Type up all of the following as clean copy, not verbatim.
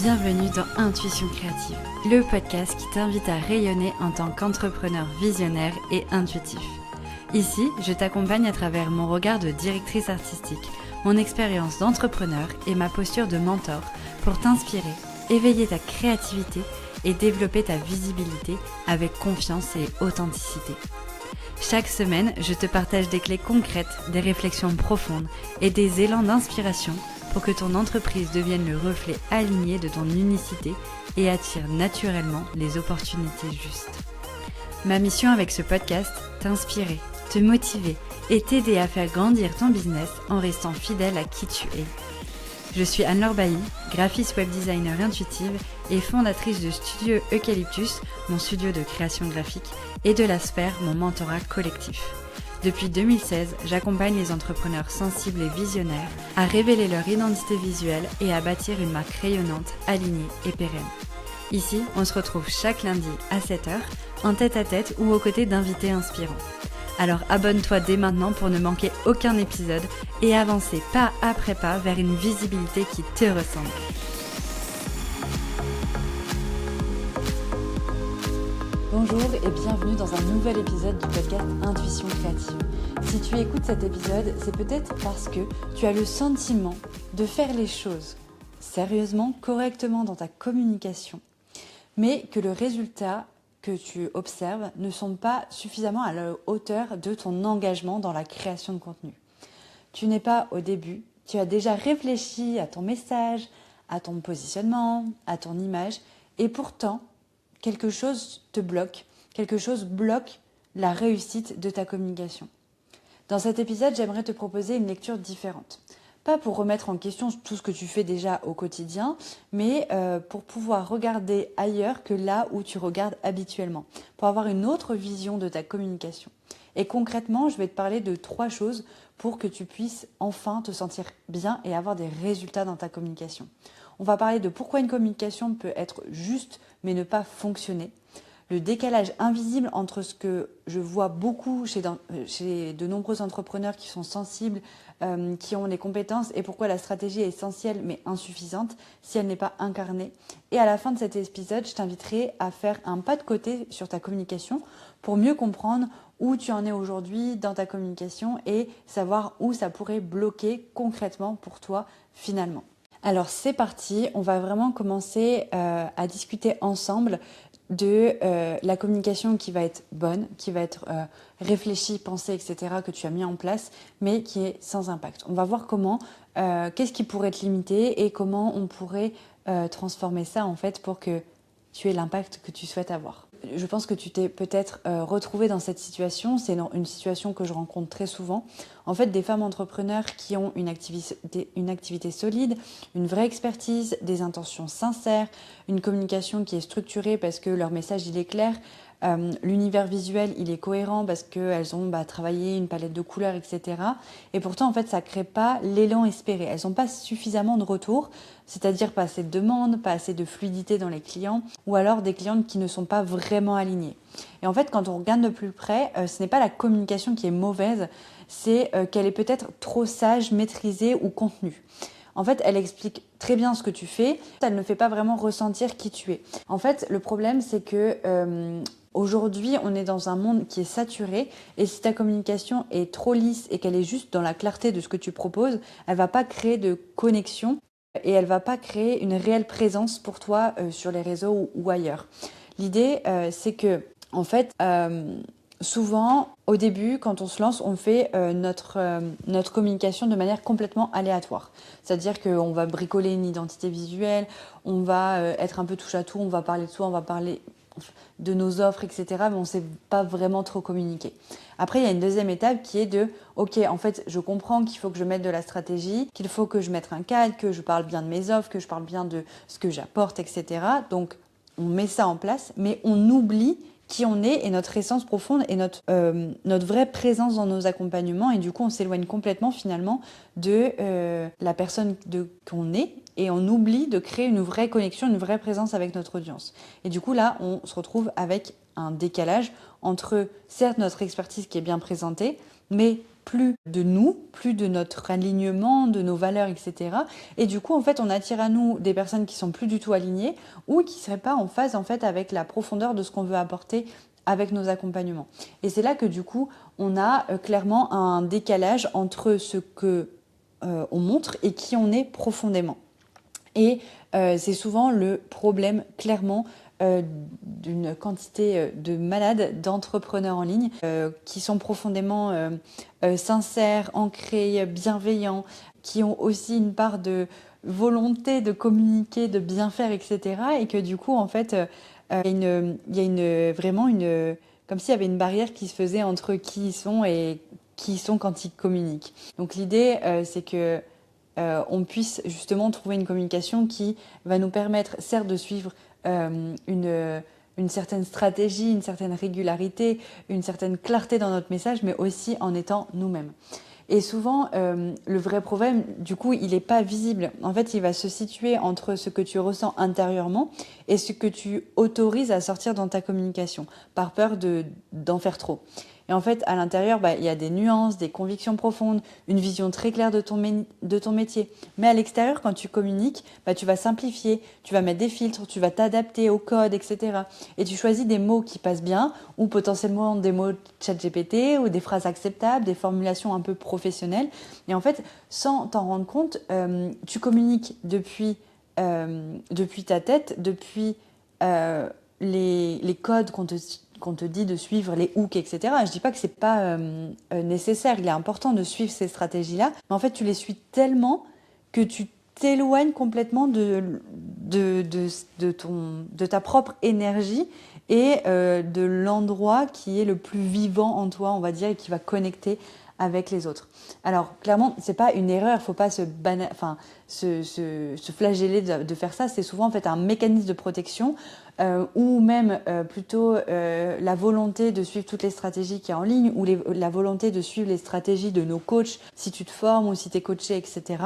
Bienvenue dans Intuition Créative, le podcast qui t'invite à rayonner en tant qu'entrepreneur visionnaire et intuitif. Ici, je t'accompagne à travers mon regard de directrice artistique, mon expérience d'entrepreneur et ma posture de mentor pour t'inspirer, éveiller ta créativité et développer ta visibilité avec confiance et authenticité. Chaque semaine, je te partage des clés concrètes, des réflexions profondes et des élans d'inspiration pour que ton entreprise devienne le reflet aligné de ton unicité et attire naturellement les opportunités justes. Ma mission avec ce podcast, t'inspirer, te motiver et t'aider à faire grandir ton business en restant fidèle à qui tu es. Je suis Anne-Laure Bailly, graphiste web designer intuitive et fondatrice de Studio Eucalyptus, mon studio de création graphique, et de La Sphère, mon mentorat collectif. Depuis 2016, j'accompagne les entrepreneurs sensibles et visionnaires à révéler leur identité visuelle et à bâtir une marque rayonnante, alignée et pérenne. Ici, on se retrouve chaque lundi à 7h, en tête-à-tête ou aux côtés d'invités inspirants. Alors abonne-toi dès maintenant pour ne manquer aucun épisode et avancer pas après pas vers une visibilité qui te ressemble. Bonjour et bienvenue dans un nouvel épisode du podcast Intuition Créative. Si tu écoutes cet épisode, c'est peut-être parce que tu as le sentiment de faire les choses sérieusement, correctement dans ta communication, mais que le résultat que tu observes ne sont pas suffisamment à la hauteur de ton engagement dans la création de contenu. Tu n'es pas au début, tu as déjà réfléchi à ton message, à ton positionnement, à ton image, et pourtant, quelque chose te bloque, quelque chose bloque la réussite de ta communication. Dans cet épisode, j'aimerais te proposer une lecture différente. Pas pour remettre en question tout ce que tu fais déjà au quotidien, mais pour pouvoir regarder ailleurs que là où tu regardes habituellement, pour avoir une autre vision de ta communication. Et concrètement, je vais te parler de 3 choses pour que tu puisses enfin te sentir bien et avoir des résultats dans ta communication. On va parler de pourquoi une communication peut être juste mais ne pas fonctionner. Le décalage invisible entre ce que je vois beaucoup chez de nombreux entrepreneurs qui sont sensibles, qui ont les compétences et pourquoi la stratégie est essentielle mais insuffisante si elle n'est pas incarnée. Et à la fin de cet épisode, je t'inviterai à faire un pas de côté sur ta communication pour mieux comprendre où tu en es aujourd'hui dans ta communication et savoir où ça pourrait bloquer concrètement pour toi finalement. Alors c'est parti, on va vraiment commencer à discuter ensemble de la communication qui va être bonne, qui va être réfléchie, pensée, etc., que tu as mis en place, mais qui est sans impact. On va voir comment, qu'est-ce qui pourrait te limiter et comment on pourrait transformer ça en fait pour que tu aies l'impact que tu souhaites avoir. Je pense que tu t'es peut-être retrouvé dans cette situation, c'est une situation que je rencontre très souvent. En fait, des femmes entrepreneurs qui ont une activité solide, une vraie expertise, des intentions sincères, une communication qui est structurée parce que leur message il est clair, l'univers visuel il est cohérent parce qu'elles ont travaillé une palette de couleurs, etc. Et pourtant, en fait, ça ne crée pas l'élan espéré. Elles n'ont pas suffisamment de retours, c'est-à-dire pas assez de demandes, pas assez de fluidité dans les clients, ou alors des clientes qui ne sont pas vraiment alignées. Et en fait, quand on regarde de plus près, ce n'est pas la communication qui est mauvaise, c'est qu'elle est peut-être trop sage, maîtrisée ou contenue. En fait, elle explique très bien ce que tu fais, elle ne fait pas vraiment ressentir qui tu es. En fait, le problème, c'est que aujourd'hui, on est dans un monde qui est saturé et si ta communication est trop lisse et qu'elle est juste dans la clarté de ce que tu proposes, elle ne va pas créer de connexion et elle ne va pas créer une réelle présence pour toi sur les réseaux ou ailleurs. L'idée, c'est que, en fait, souvent, au début, quand on se lance, on fait notre communication de manière complètement aléatoire. C'est-à-dire qu'on va bricoler une identité visuelle, on va être un peu touche à tout, on va parler de soi, on va parler de nos offres, etc. Mais on ne sait pas vraiment trop communiquer. Après, il y a une deuxième étape qui est de « Ok, en fait, je comprends qu'il faut que je mette de la stratégie, qu'il faut que je mette un cadre, que je parle bien de mes offres, que je parle bien de ce que j'apporte, etc. » Donc, on met ça en place, mais on oublie qui on est et notre essence profonde et notre vraie présence dans nos accompagnements. Et du coup, on s'éloigne complètement finalement de la personne qu'on est et on oublie de créer une vraie connexion, une vraie présence avec notre audience. Et du coup, là, on se retrouve avec un décalage entre, certes, notre expertise qui est bien présentée, mais plus de nous, plus de notre alignement, de nos valeurs, etc. Et du coup, en fait, on attire à nous des personnes qui sont plus du tout alignées ou qui ne seraient pas en phase, en fait, avec la profondeur de ce qu'on veut apporter avec nos accompagnements. Et c'est là que, du coup, on a clairement un décalage entre ce que on montre et qui on est profondément. Et c'est souvent le problème, clairement, d'une quantité de malades, d'entrepreneurs en ligne qui sont profondément sincères, ancrés, bienveillants, qui ont aussi une part de volonté de communiquer, de bien faire, etc. Et que du coup, en fait, il y a vraiment une... comme s'il y avait une barrière qui se faisait entre qui ils sont et qui ils sont quand ils communiquent. Donc l'idée, c'est que on puisse justement trouver une communication qui va nous permettre, certes, de suivre une certaine stratégie, une certaine régularité, une certaine clarté dans notre message, mais aussi en étant nous-mêmes. Et souvent, le vrai problème, du coup, il n'est pas visible. En fait, il va se situer entre ce que tu ressens intérieurement et ce que tu autorises à sortir dans ta communication, par peur d'en faire trop. Et en fait, à l'intérieur, il y a des nuances, des convictions profondes, une vision très claire de ton métier. Mais à l'extérieur, quand tu communiques, tu vas simplifier, tu vas mettre des filtres, tu vas t'adapter au code, etc. Et tu choisis des mots qui passent bien, ou potentiellement des mots ChatGPT, ou des phrases acceptables, des formulations un peu professionnelles. Et en fait, sans t'en rendre compte, tu communiques depuis ta tête, depuis les codes qu'on te dit de suivre, les hooks, etc. Je ne dis pas que ce n'est pas nécessaire, il est important de suivre ces stratégies-là, mais en fait, tu les suis tellement que tu t'éloignes complètement de ta propre énergie et de l'endroit qui est le plus vivant en toi, on va dire, et qui va connecter avec les autres. Alors, clairement, c'est pas une erreur, faut pas se flageller de faire ça. C'est souvent en fait un mécanisme de protection ou même plutôt la volonté de suivre toutes les stratégies qu'il y a en ligne ou la volonté de suivre les stratégies de nos coachs si tu te formes ou si tu es coaché, etc.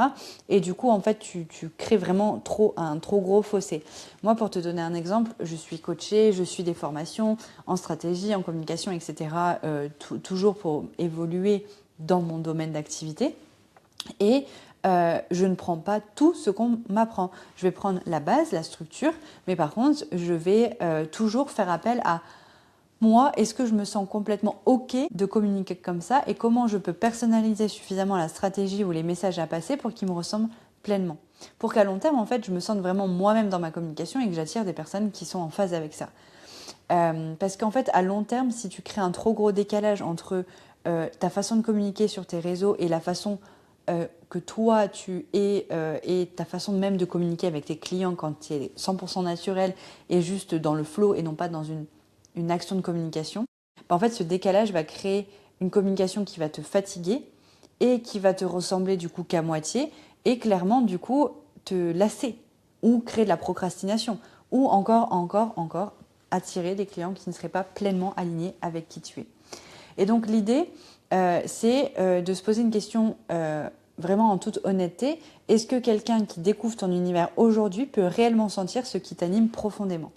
Et du coup, en fait, tu crées vraiment un trop gros fossé. Moi, pour te donner un exemple, je suis coachée, je suis des formations en stratégie, en communication, etc. Toujours pour évoluer dans mon domaine d'activité. Et je ne prends pas tout ce qu'on m'apprend. Je vais prendre la base, la structure, mais par contre, je vais toujours faire appel à moi. Est-ce que je me sens complètement OK de communiquer comme ça et comment je peux personnaliser suffisamment la stratégie ou les messages à passer pour qu'ils me ressemblent pleinement. Pour qu'à long terme, en fait, je me sente vraiment moi-même dans ma communication et que j'attire des personnes qui sont en phase avec ça. Parce qu'en fait, à long terme, si tu crées un trop gros décalage entre ta façon de communiquer sur tes réseaux et la façon que toi tu es et ta façon même de communiquer avec tes clients quand tu es 100% naturel et juste dans le flow et non pas dans une action de communication, en fait ce décalage va créer une communication qui va te fatiguer et qui va te ressembler du coup qu'à moitié et clairement du coup te lasser ou créer de la procrastination ou encore attirer des clients qui ne seraient pas pleinement alignés avec qui tu es. Et donc l'idée, c'est de se poser une question vraiment en toute honnêteté. Est-ce que quelqu'un qui découvre ton univers aujourd'hui peut réellement sentir ce qui t'anime profondément ?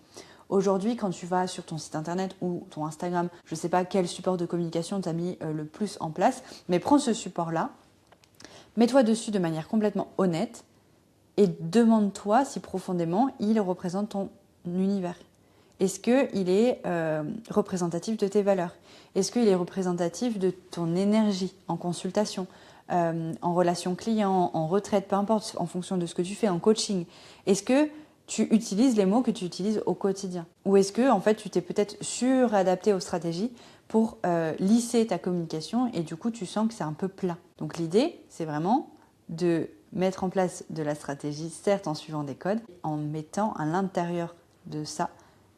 Aujourd'hui, quand tu vas sur ton site internet ou ton Instagram, je ne sais pas quel support de communication tu as mis le plus en place, mais prends ce support-là, mets-toi dessus de manière complètement honnête et demande-toi si profondément il représente ton univers. Est-ce qu'il est représentatif de tes valeurs ? Est-ce qu'il est représentatif de ton énergie en consultation, en relation client, en retraite, peu importe, en fonction de ce que tu fais, en coaching ? Est-ce que tu utilises les mots que tu utilises au quotidien ? Ou est-ce que en fait, tu t'es peut-être suradapté aux stratégies pour lisser ta communication et du coup, tu sens que c'est un peu plat ? Donc l'idée, c'est vraiment de mettre en place de la stratégie, certes en suivant des codes, en mettant à l'intérieur de ça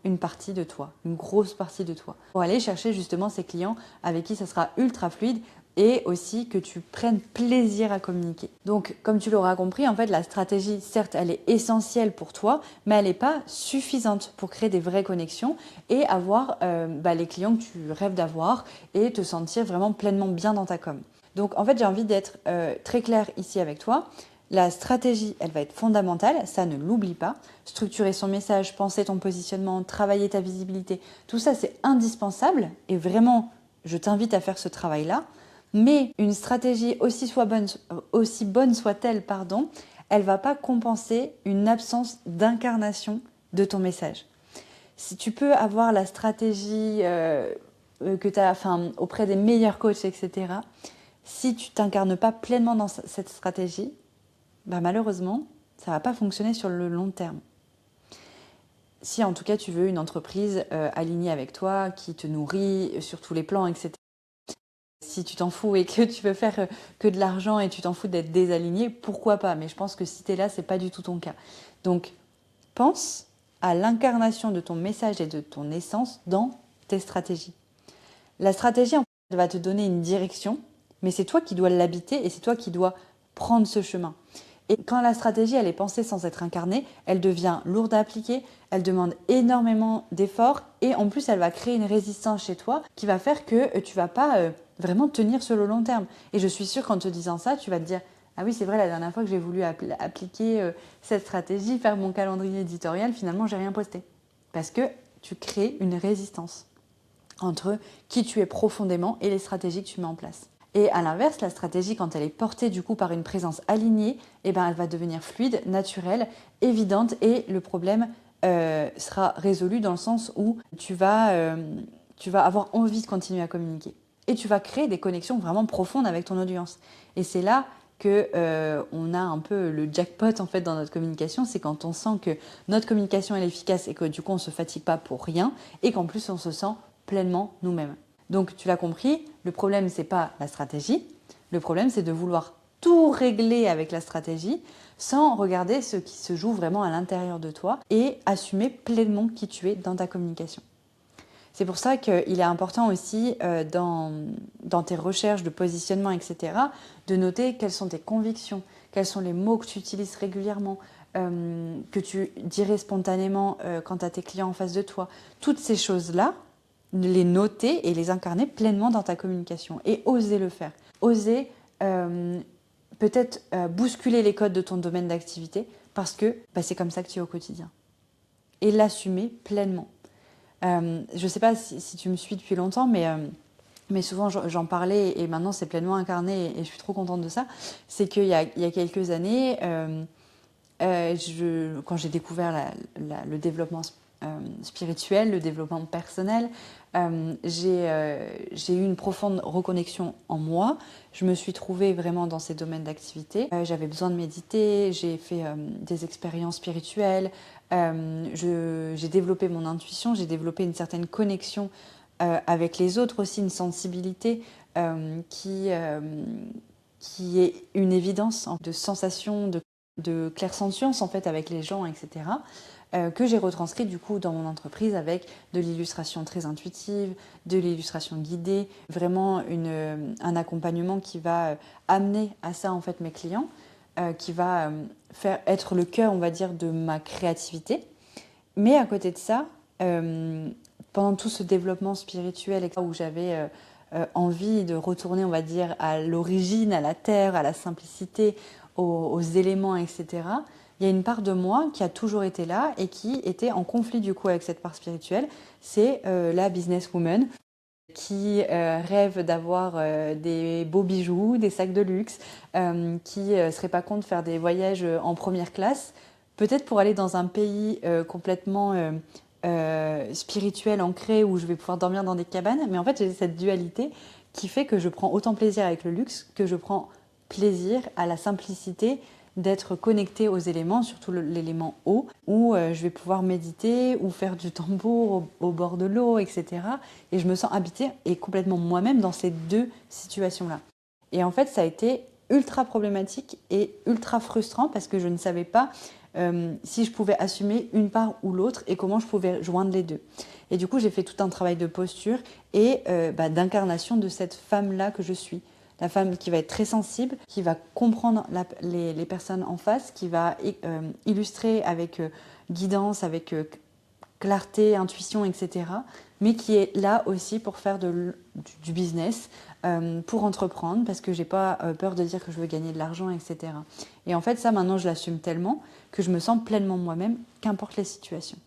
une partie de toi, une grosse partie de toi, pour aller chercher justement ces clients avec qui ça sera ultra fluide et aussi que tu prennes plaisir à communiquer. Donc, comme tu l'auras compris, en fait, la stratégie, certes, elle est essentielle pour toi, mais elle n'est pas suffisante pour créer des vraies connexions et avoir les clients que tu rêves d'avoir et te sentir vraiment pleinement bien dans ta com. Donc, en fait, j'ai envie d'être très claire ici avec toi. La stratégie, elle va être fondamentale, ça ne l'oublie pas. Structurer son message, penser ton positionnement, travailler ta visibilité, tout ça c'est indispensable et vraiment, je t'invite à faire ce travail-là. Mais une stratégie aussi bonne soit-elle, elle ne va pas compenser une absence d'incarnation de ton message. Si tu peux avoir la stratégie que tu as auprès des meilleurs coachs, etc., si tu ne t'incarnes pas pleinement dans cette stratégie, malheureusement, ça ne va pas fonctionner sur le long terme. Si en tout cas tu veux une entreprise alignée avec toi, qui te nourrit sur tous les plans, etc. Si tu t'en fous et que tu veux faire que de l'argent et tu t'en fous d'être désaligné, pourquoi pas? Mais je pense que si tu es là, c'est pas du tout ton cas. Donc, pense à l'incarnation de ton message et de ton essence dans tes stratégies. La stratégie, en fait, elle va te donner une direction, mais c'est toi qui dois l'habiter et c'est toi qui dois prendre ce chemin. Et quand la stratégie, elle est pensée sans être incarnée, elle devient lourde à appliquer, elle demande énormément d'efforts et en plus, elle va créer une résistance chez toi qui va faire que tu vas pas vraiment tenir sur le long terme. Et je suis sûre qu'en te disant ça, tu vas te dire « Ah oui, c'est vrai, la dernière fois que j'ai voulu appliquer cette stratégie, faire mon calendrier éditorial, finalement, j'ai rien posté. » Parce que tu crées une résistance entre qui tu es profondément et les stratégies que tu mets en place. Et à l'inverse, la stratégie, quand elle est portée du coup par une présence alignée, elle va devenir fluide, naturelle, évidente et le problème sera résolu dans le sens où tu vas avoir envie de continuer à communiquer. Et tu vas créer des connexions vraiment profondes avec ton audience. Et c'est là que on a un peu le jackpot en fait dans notre communication, c'est quand on sent que notre communication est efficace et que du coup on ne se fatigue pas pour rien et qu'en plus on se sent pleinement nous-mêmes. Donc tu l'as compris, le problème c'est pas la stratégie, le problème c'est de vouloir tout régler avec la stratégie sans regarder ce qui se joue vraiment à l'intérieur de toi et assumer pleinement qui tu es dans ta communication. C'est pour ça qu'il est important aussi dans tes recherches de positionnement, etc., de noter quelles sont tes convictions, quels sont les mots que tu utilises régulièrement, que tu dirais spontanément quand tu as tes clients en face de toi. Toutes ces choses-là, les noter et les incarner pleinement dans ta communication et oser le faire. Oser peut-être bousculer les codes de ton domaine d'activité parce que c'est comme ça que tu es au quotidien. Et l'assumer pleinement. Je ne sais pas si tu me suis depuis longtemps, mais souvent j'en parlais et maintenant c'est pleinement incarné et je suis trop contente de ça. C'est qu'il y a quelques années, quand j'ai découvert le développement spirituel, le développement personnel, j'ai eu une profonde reconnexion en moi. Je me suis trouvée vraiment dans ces domaines d'activité. J'avais besoin de méditer, j'ai fait des expériences spirituelles, j'ai développé mon intuition, j'ai développé une certaine connexion avec les autres aussi, une sensibilité qui est une évidence de sensation, de clairsentience en fait avec les gens, etc., que j'ai retranscrit du coup dans mon entreprise avec de l'illustration très intuitive, de l'illustration guidée, vraiment un accompagnement qui va amener à ça en fait mes clients, qui va faire être le cœur, on va dire, de ma créativité. Mais à côté de ça, pendant tout ce développement spirituel où j'avais envie de retourner, on va dire, à l'origine, à la terre, à la simplicité, aux éléments, etc., il y a une part de moi qui a toujours été là et qui était en conflit du coup avec cette part spirituelle. C'est la businesswoman qui rêve d'avoir des beaux bijoux, des sacs de luxe, qui ne serait pas contre faire des voyages en première classe, peut-être pour aller dans un pays complètement spirituel, ancré, où je vais pouvoir dormir dans des cabanes. Mais en fait, j'ai cette dualité qui fait que je prends autant plaisir avec le luxe que je prends plaisir à la simplicité d'être connectée aux éléments, surtout l'élément eau, où je vais pouvoir méditer ou faire du tambour au bord de l'eau, etc. Et je me sens habitée et complètement moi-même dans ces deux situations-là. Et en fait, ça a été ultra problématique et ultra frustrant parce que je ne savais pas si je pouvais assumer une part ou l'autre et comment je pouvais joindre les deux. Et du coup, j'ai fait tout un travail de posture et d'incarnation de cette femme-là que je suis. La femme qui va être très sensible, qui va comprendre les personnes en face, qui va illustrer avec guidance, avec clarté, intuition, etc. Mais qui est là aussi pour faire du business, pour entreprendre, parce que j'ai pas peur de dire que je veux gagner de l'argent, etc. Et en fait, ça, maintenant, je l'assume tellement que je me sens pleinement moi-même, qu'importe les situations.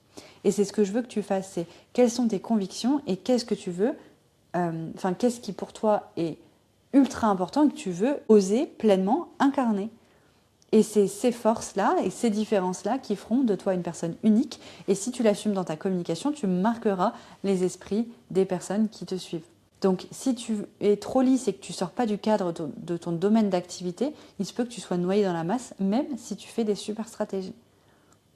Et c'est ce que je veux que tu fasses, c'est quelles sont tes convictions et qu'est-ce que tu veux, qu'est-ce qui pour toi est ultra important que tu veux oser pleinement incarner. Et c'est ces forces-là et ces différences-là qui feront de toi une personne unique. Et si tu l'assumes dans ta communication, tu marqueras les esprits des personnes qui te suivent. Donc, si tu es trop lisse et que tu ne sors pas du cadre de ton domaine d'activité, il se peut que tu sois noyé dans la masse, même si tu fais des super stratégies.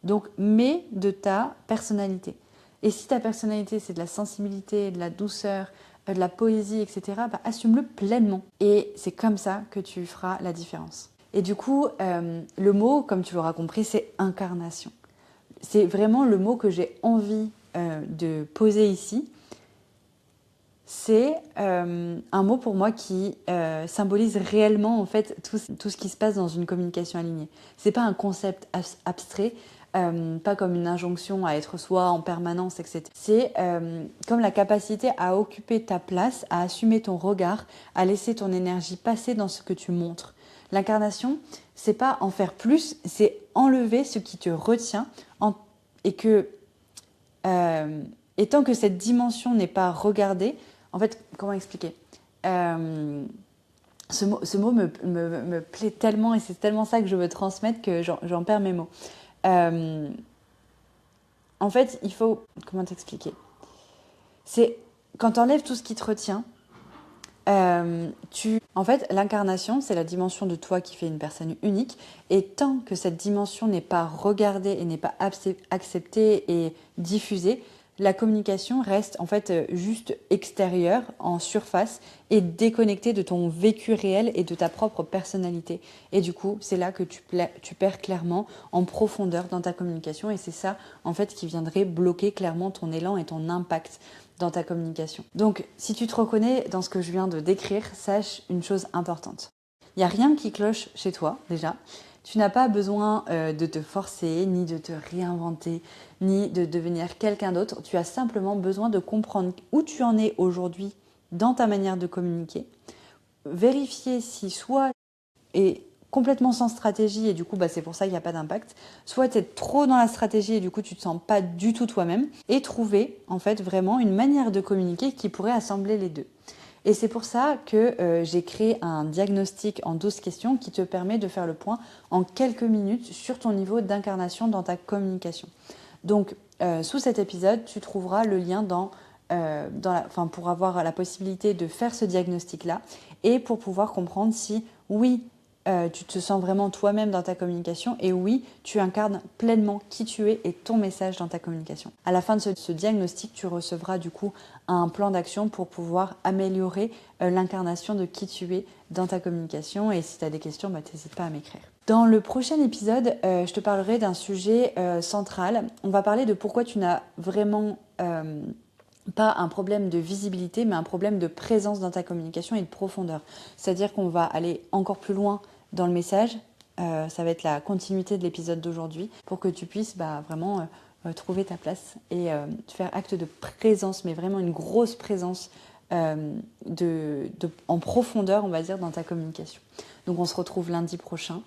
Donc, mets de ta personnalité. Et si ta personnalité, c'est de la sensibilité, de la douceur, de la poésie, etc., assume-le pleinement. Et c'est comme ça que tu feras la différence. Et du coup, le mot, comme tu l'auras compris, c'est incarnation. C'est vraiment le mot que j'ai envie de poser ici. C'est un mot pour moi qui symbolise réellement en fait tout ce qui se passe dans une communication alignée. C'est pas un concept abstrait, pas comme une injonction à être soi en permanence, etc. C'est comme la capacité à occuper ta place, à assumer ton regard, à laisser ton énergie passer dans ce que tu montres. L'incarnation, c'est pas en faire plus, c'est enlever ce qui te retient et tant que cette dimension n'est pas regardée, en fait, comment expliquer ? Ce mot me plaît tellement et c'est tellement ça que je veux transmettre que j'en perds mes mots. En fait, il faut... Comment t'expliquer ? C'est quand tu enlèves tout ce qui te retient, en fait, l'incarnation, c'est la dimension de toi qui fait une personne unique. Et tant que cette dimension n'est pas regardée et n'est pas acceptée et diffusée, la communication reste en fait juste extérieure, en surface, et déconnectée de ton vécu réel et de ta propre personnalité. Et du coup, c'est là que tu perds clairement en profondeur dans ta communication. Et c'est ça, en fait, qui viendrait bloquer clairement ton élan et ton impact dans ta communication. Donc, si tu te reconnais dans ce que je viens de décrire, sache une chose importante. Il n'y a rien qui cloche chez toi, déjà. Tu n'as pas besoin de te forcer, ni de te réinventer, ni de devenir quelqu'un d'autre. Tu as simplement besoin de comprendre où tu en es aujourd'hui dans ta manière de communiquer. Vérifier si soit est complètement sans stratégie et du coup c'est pour ça qu'il n'y a pas d'impact, soit tu es trop dans la stratégie et du coup tu ne te sens pas du tout toi-même, et trouver en fait vraiment une manière de communiquer qui pourrait assembler les deux. Et c'est pour ça que j'ai créé un diagnostic en 12 questions qui te permet de faire le point en quelques minutes sur ton niveau d'incarnation dans ta communication. Donc, sous cet épisode, tu trouveras le lien pour avoir la possibilité de faire ce diagnostic-là et pour pouvoir comprendre si, oui, tu te sens vraiment toi-même dans ta communication et oui, tu incarnes pleinement qui tu es et ton message dans ta communication. À la fin de ce diagnostic, tu recevras du coup un plan d'action pour pouvoir améliorer l'incarnation de qui tu es dans ta communication, et si tu as des questions, n'hésite pas à m'écrire. Dans le prochain épisode, je te parlerai d'un sujet central. On va parler de pourquoi tu n'as vraiment pas un problème de visibilité, mais un problème de présence dans ta communication et de profondeur. C'est-à-dire qu'on va aller encore plus loin dans le message. Ça va être la continuité de l'épisode d'aujourd'hui pour que tu puisses vraiment trouver ta place et faire acte de présence, mais vraiment une grosse présence en profondeur, on va dire, dans ta communication. Donc on se retrouve lundi prochain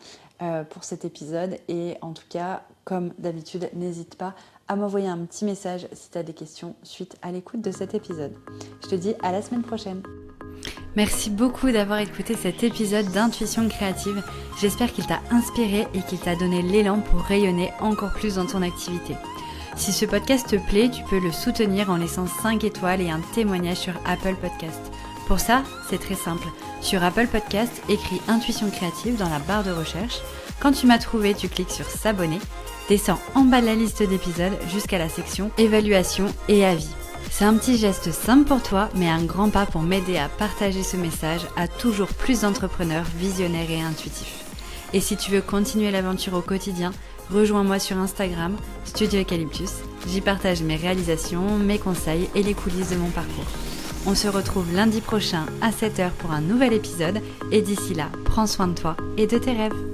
pour cet épisode, et en tout cas, comme d'habitude, n'hésite pas à m'envoyer un petit message si tu as des questions suite à l'écoute de cet épisode. Je te dis à la semaine prochaine. Merci beaucoup d'avoir écouté cet épisode d'Intuition Créative. J'espère qu'il t'a inspiré et qu'il t'a donné l'élan pour rayonner encore plus dans ton activité. Si ce podcast te plaît, tu peux le soutenir en laissant 5 étoiles et un témoignage sur Apple Podcast. Pour ça, c'est très simple. Sur Apple Podcast, écris Intuition Créative dans la barre de recherche. Quand tu m'as trouvé, tu cliques sur s'abonner. Descends en bas de la liste d'épisodes jusqu'à la section évaluation et avis. C'est un petit geste simple pour toi, mais un grand pas pour m'aider à partager ce message à toujours plus d'entrepreneurs visionnaires et intuitifs. Et si tu veux continuer l'aventure au quotidien, rejoins-moi sur Instagram, Studio Eucalyptus. J'y partage mes réalisations, mes conseils et les coulisses de mon parcours. On se retrouve lundi prochain à 7h pour un nouvel épisode, et d'ici là, prends soin de toi et de tes rêves.